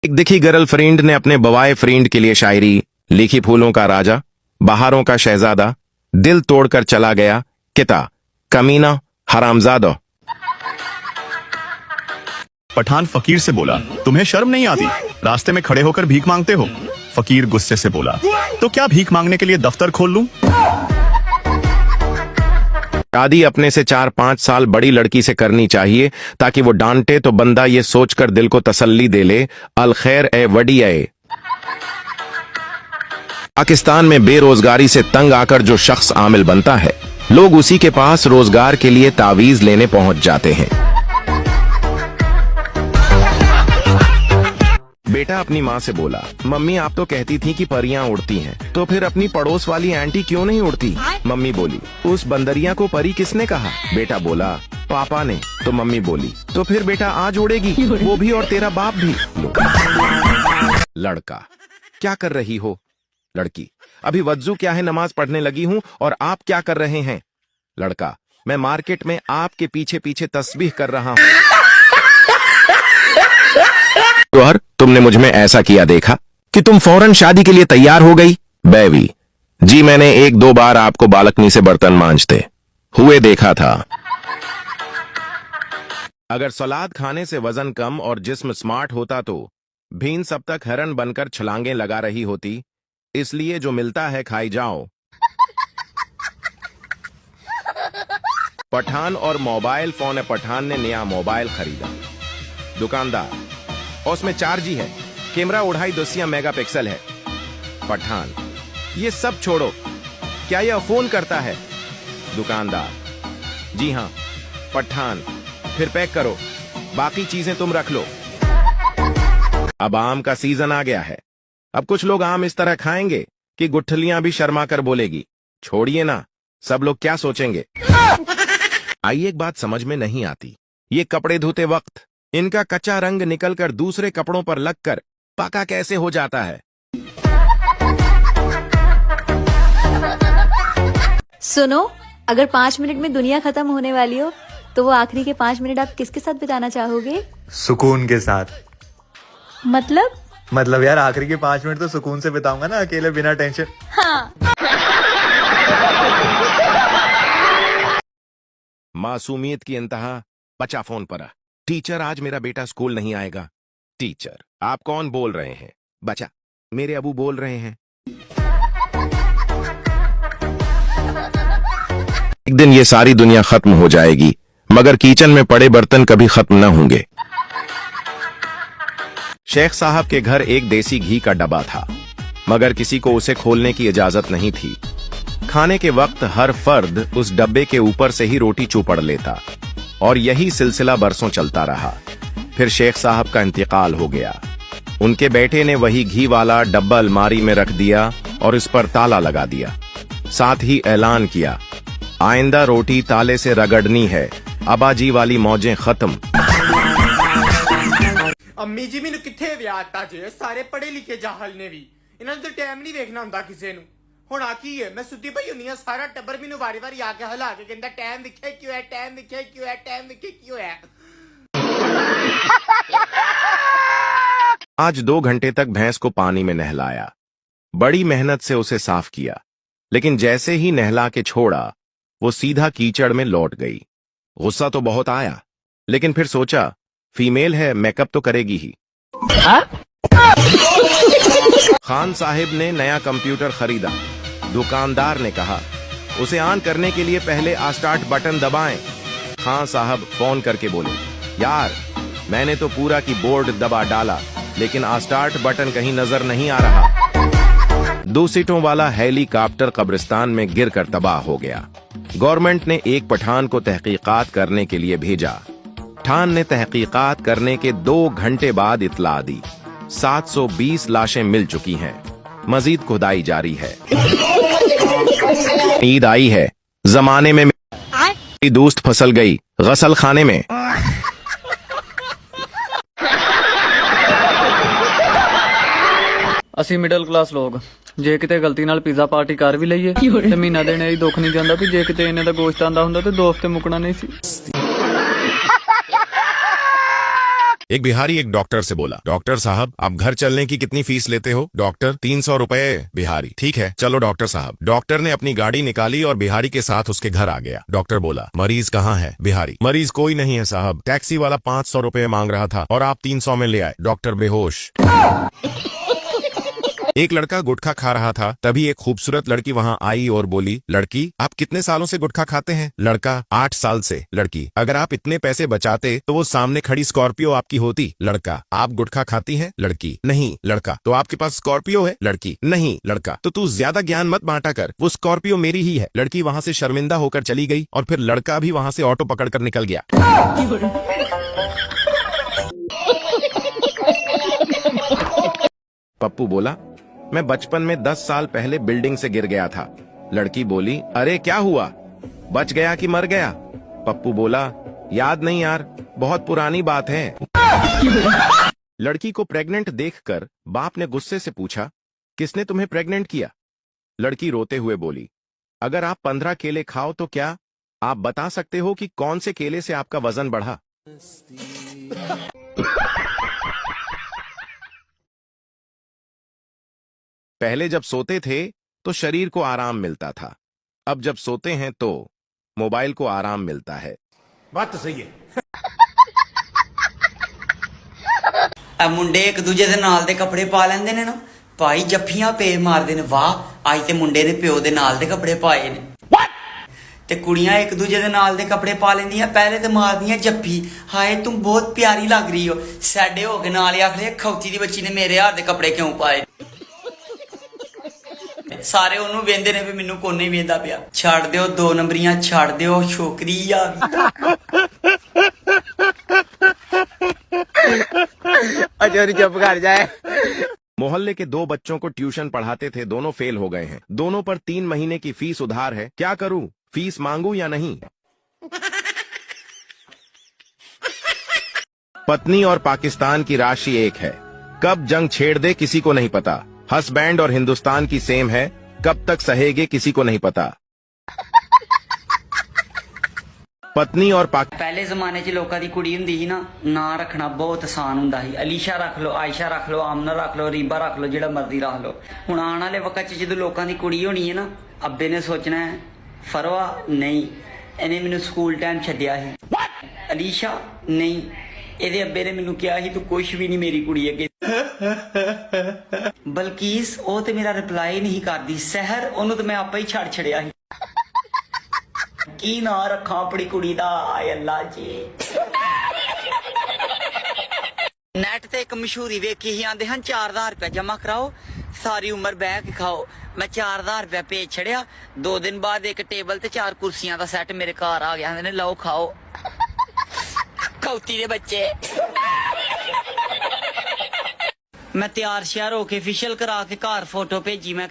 एक दिखी गर्लफ्रेंड ने अपने बॉय फ्रेंड के लिए शायरी लिखी। फूलों का राजा, बहारों का शहजादा, दिल तोड़कर चला गया किता, कमीना हरामजादा। पठान फकीर से बोला, तुम्हें शर्म नहीं आती? रास्ते में खड़े होकर भीख मांगते हो। फकीर गुस्से से बोला, तो क्या भीख मांगने के लिए दफ्तर खोल लूं? शादी अपने से 4-5 साल बड़ी लड़की से करनी चाहिए ताकि वो डांटे तो बंदा ये सोचकर दिल को तसल्ली दे ले, अल खैर ए वडी ए। पाकिस्तान में बेरोजगारी से तंग आकर जो शख्स आमिल बनता है, लोग उसी के पास रोजगार के लिए तावीज लेने पहुंच जाते हैं। बेटा अपनी माँ से बोला, मम्मी आप तो कहती थी कि परियां उड़ती हैं, तो फिर अपनी पड़ोस वाली आंटी क्यों नहीं उड़ती? मम्मी बोली, उस बंदरिया को परी किसने कहा? बेटा बोला, पापा ने। तो मम्मी बोली, तो फिर बेटा आज उड़ेगी, वो भी और तेरा बाप भी। लड़का, क्या कर रही हो? लड़की, अभी वज्जू क्या है, नमाज पढ़ने लगी हूँ। और आप क्या कर रहे हैं? लड़का, मैं मार्केट में आपके पीछे पीछे तस्बीह कर रहा हूँ। जौहर, तुमने मुझ में ऐसा किया देखा कि तुम फौरन शादी के लिए तैयार हो गई? बेबी, जी मैंने 1-2 बार आपको बालकनी से बर्तन मांजते हुए देखा था। अगर सलाद खाने से वजन कम और जिस्म स्मार्ट होता तो भीन सब तक हरन बनकर छलांगे लगा रही होती। इसलिए जो मिलता है खाई जाओ। पठान और मोबाइल फोन। पठान ने नया मोबाइल खरीदा। दुकानदार, उसमें 4G है, कैमरा 2.5 मेगापिक्सल है। पठान, ये सब छोड़ो, क्या यह फोन करता है? दुकानदार, जी हाँ। पठान, फिर पैक करो, बाकी चीजें तुम रख लो। अब आम का सीजन आ गया है। अब कुछ लोग आम इस तरह खाएंगे कि गुठलियां भी शर्मा कर बोलेगी, छोड़िए ना, सब लोग क्या सोचेंगे। आई एक बात समझ में नहीं आती, ये कपड़े धोते वक्त इनका कच्चा रंग निकलकर दूसरे कपड़ों पर लगकर पका कैसे हो जाता है? सुनो, अगर 5 मिनट में दुनिया खत्म होने वाली हो तो वो आखिरी के 5 मिनट आप किसके साथ बिताना चाहोगे? सुकून के साथ। मतलब यार आखिरी के 5 मिनट तो सुकून से बिताऊंगा ना, अकेले बिना टेंशन। हाँ। मासूमियत की इंतहा। बच्चा फोन पर, टीचर आज मेरा बेटा स्कूल नहीं आएगा। टीचर, आप कौन बोल रहे हैं? बच्चा, मेरे अबू बोल रहे हैं। एक दिन ये सारी दुनिया खत्म हो जाएगी, मगर किचन में पड़े बर्तन कभी खत्म न होंगे। शेख साहब के घर एक देसी घी का डब्बा था, मगर किसी को उसे खोलने की इजाजत नहीं थी। खाने के वक्त हर फर्द उस डब्बे के ऊपर से ही रोटी चूपड़ लेता और यही सिलसिला बरसों चलता रहा। फिर शेख साहब का इंतकाल हो गया। उनके बेटे ने वही घी वाला डब्बा अलमारी में रख दिया और इस पर ताला लगा दिया। साथ ही ऐलान किया, आइंदा रोटी ताले से रगड़नी है, अबाजी वाली मौजें खत्म। अम्मी जी मैनू किथे विआहता जे, सारे पढ़े लिखे जाहल ने भी, इन्हां नूं टाइम नहीं देखना हुंदा किसे नूं। ਹੁਣ ਆ ਕੀ ਹੈ, मैं सुती पई हुंदी हां, सारा टब्बर मैनू वारी वारी आके हिला के कहंदा टाइम विखे क्यों है, टाइम विखे क्यों है, टाइम विखे क्यों है। आज 2 घंटे तक भैंस को पानी में नहलाया, बड़ी मेहनत से उसे साफ किया, लेकिन जैसे ही नहला के छोड़ा वो सीधा कीचड़ में लौट गई। गुस्सा तो बहुत आया, लेकिन फिर सोचा फीमेल है, मेकअप तो करेगी ही। खान साहिब ने नया कंप्यूटर खरीदा। दुकानदार ने कहा, उसे ऑन करने के लिए पहले स्टार्ट बटन दबाएं। खान साहब फोन करके बोले, यार मैंने तो पूरा कीबोर्ड दबा डाला, लेकिन स्टार्ट बटन कहीं नजर नहीं आ रहा। 2 सीटों वाला हेलीकॉप्टर कब्रिस्तान में गिरकर तबाह हो गया। गवर्नमेंट ने एक पठान को तहकीकात करने के लिए भेजा। पठान ने तहकीकात करने के 2 घंटे बाद इत्तला दी, 720 लाशें मिल चुकी हैं, मजीद खुदाई जारी है। ईद आई है, जमाने में मेरी दोस्त फंसल गई गसल खाने में। ਅਸੀਂ ਮਿਡਲ ਕਲਾਸ ਲੋਕ ਜੇ ਕਿਤੇ ਗਲਤੀ ਨਾਲ ਪੀਜ਼ਾ ਪਾਰਟੀ ਕਰ ਵੀ ਲਈਏ ਤੇ ਮਹੀਨਾ ਦੇਣੇ ਹੀ ਦੁੱਖ ਨਹੀਂ ਜਾਂਦਾ ਵੀ ਜੇ ਕਿਤੇ ਇਹਨੇ ਦਾ ਗੋਸ਼ਤ ਆਂਦਾ ਹੁੰਦਾ ਤੇ 2 ਹਫ਼ਤੇ ਮੁੱਕਣਾ ਨਹੀਂ ਸੀ। एक बिहारी एक डॉक्टर से बोला, डॉक्टर साहब आप घर चलने की कितनी फीस लेते हो? डॉक्टर 300 रुपए। बिहारी, ठीक है चलो डॉक्टर साहब। डॉक्टर ने अपनी गाड़ी निकाली और बिहारी के साथ उसके घर आ गया। डॉक्टर बोला, मरीज कहाँ है? बिहारी, मरीज कोई नहीं है साहब, टैक्सी वाला 500 रुपए मांग रहा था और आप 300 में ले आए। डॉक्टर बेहोश। एक लड़का गुटखा खा रहा था, तभी एक खूबसूरत लड़की वहां आई और बोली, लड़की आप कितने सालों से गुटखा खाते हैं? लड़का, 8 साल से। लड़की, अगर आप इतने पैसे बचाते तो वो सामने खड़ी स्कॉर्पियो आपकी होती। लड़का, आप गुटखा खाती हैं? लड़की, नहीं। लड़का, तो आपके पास स्कॉर्पियो है? लड़की, नहीं। लड़का, तो तू ज्यादा ज्ञान मत बांटा कर, वो स्कॉर्पियो मेरी ही है। लड़की वहां से शर्मिंदा होकर चली गई और फिर लड़का भी वहां से ऑटो पकड़कर निकल गया। पप्पू बोला, मैं बचपन में 10 साल पहले बिल्डिंग से गिर गया था। लड़की बोली, अरे क्या हुआ, बच गया कि मर गया? पप्पू बोला, याद नहीं यार, बहुत पुरानी बात है। लड़की को प्रेग्नेंट देखकर बाप ने गुस्से से पूछा, किसने तुम्हें प्रेग्नेंट किया? लड़की रोते हुए बोली, अगर आप 15 केले खाओ तो क्या आप बता सकते हो कि कौन से केले से आपका वजन बढ़ा? पहले जब सोते थे तो शरीर को आराम मिलता था, अब जब सोते हैं तो मोबाइल को आराम मिलता है। बात तो सही है। ਆ ਮੁੰਡੇ ਇੱਕ ਦੂਜੇ ਦੇ ਨਾਲ ਦੇ ਕੱਪੜੇ ਪਾ ਲੈਂਦੇ ਨੇ ਨਾ ਭਾਈ, ਜੱਫੀਆਂ ਪੇਰ ਮਾਰਦੇ ਨੇ। ਵਾਹ ਅੱਜ ਤੇ ਮੁੰਡੇ ਨੇ ਪਿਓ ਦੇ ਨਾਲ ਦੇ ਕੱਪੜੇ ਪਾਏ ਨੇ। ਤੇ ਕੁੜੀਆਂ ਇੱਕ ਦੂਜੇ ਦੇ ਨਾਲ ਦੇ ਕੱਪੜੇ ਪਾ ਲੈਂਦੀਆਂ, ਪਹਿਲੇ ਤੇ ਮਾਰਦੀਆਂ ਜੱਫੀ, ਹਾਏ ਤੂੰ ਬਹੁਤ ਪਿਆਰੀ ਲੱਗ ਰਹੀ ਹੋ। ਸਾਡੇ ਹੋ ਕੇ ਨਾਲ ਆਖਦੇ ਖੌਤੀ ਦੀ ਬੱਚੀ ਨੇ ਮੇਰੇ ਹੱਥ ਦੇ ਕੱਪੜੇ ਕਿਉਂ ਪਾਏ। ਸਾਰੇ ਉਹਨੂੰ ਵੇਂਦੇ ਨੇ ਵੀ ਮੈਨੂੰ ਕੋਨੇ ਵੇਂਦਾ ਪਿਆ। ਛੱਡ ਦਿਓ 2 ਨੰਬਰੀਆਂ, ਛੱਡ ਦਿਓ ਛੋਕਰੀ ਆ। चुप कर जाए। मोहल्ले के 2 बच्चों को ट्यूशन पढ़ाते थे, दोनों फेल हो गए हैं। दोनों पर 3 महीने की फीस उधार है, क्या करूं? फीस मांगू या नहीं? पत्नी और पाकिस्तान की राशि एक है, कब जंग छेड़ दे किसी को नहीं पता। हसबैंड और हिंदुस्तान की सेम है, कब तक सहेगे किसी को नहीं पता। पत्नी और ਪਹਿਲੇ ਜ਼ਮਾਨੇ 'ਚ ਲੋਕਾਂ ਦੀ ਕੁੜੀ ਹੁੰਦੀ ਸੀ ਨਾ, ਨਾਂ ਰੱਖਣਾ ਬਹੁਤ ਆਸਾਨ ਹੁੰਦਾ ਸੀ। ਅਲੀਸ਼ਾ ਰੱਖ ਲਓ, ਆਇਸ਼ਾ ਰੱਖ ਲਓ, ਆਮਨਾ ਰੱਖ ਲਓ, ਰੀਬਾ ਰੱਖ ਲਓ, ਜਿਹੜਾ ਮਰਜ਼ੀ ਰੱਖ ਲਓ। ਹੁਣ ਆਉਣ ਵਾਲੇ ਵਕਤ 'ਚ ਜਦੋਂ ਲੋਕਾਂ ਦੀ ਕੁੜੀ ਹੋਣੀ ਹੈ ਨਾ, ਅੱਬੇ ਨੇ ਸੋਚਣਾ ਹੈ ਫਰਵਾ ਨਹੀਂ, ਇਹਨੇ ਮੈਨੂੰ ਸਕੂਲ ਟਾਈਮ ਛੱਡਿਆ ਸੀ। ਅਲੀਸ਼ਾ ਨਹੀਂ, ਇਹਦੇ ਅੱਬੇ ਨੇ ਮੈਨੂੰ ਕਿਹਾ ਸੀ ਤੂੰ ਕੁਛ ਵੀ ਨਹੀਂ ਮੇਰੀ ਕੁੜੀ ਅੱਗੇ। ਬਲਕੀਸ ਉਹ ਤੇ ਮੇਰਾ ਰਿਪਲਾਈ ਨਹੀਂ ਕਰਦੀ। ਸਹਿਰ ਉਹਨੂੰ ਤੇ ਮੈਂ ਆਪੇ ਹੀ ਛੱਡ ਛੜਿਆ ਸੀ। ਕੀ ਨਾਂ ਰੱਖਾਂ ਆਪਣੀ ਕੁੜੀ ਦਾ, ਆਏ ਅੱਲਾ ਜੀ। ਨੈਟ ਤੇ ਇੱਕ ਮਸ਼ਹੂਰੀ ਵੇਖੀ ਸੀ, ਆਂਦੇ ਹਨ 4000 ਰੁਪਏ ਜਮਾ ਕਰਾਓ, ਸਾਰੀ ਉਮਰ ਬਹਿ ਕੇ ਖਾਓ। ਮੈਂ 4000 ਰੁਪਏ ਭੇਜ ਛੜਿਆ, 2 ਦਿਨ ਬਾਅਦ ਇੱਕ ਟੇਬਲ ਤੇ 4 ਕੁਰਸੀਆਂ ਦਾ ਸੈੱਟ ਮੇਰੇ ਘਰ ਆ ਗਿਆ। ਕਹਿੰਦੇ ਨੇ ਲਓ ਖਾਓ, ਖੌਤੀ ਦੇ ਬੱਚੇ। ਮੈਂ ਤਿਆਰ ਸ਼ਿਆਰ ਹੋ ਕੇ ਫੇਸ਼ੀਅਲ ਕਰਾ ਕੇ ਘਰ ਫੋਟੋ ਭੇਜੀ। ਮੈਂ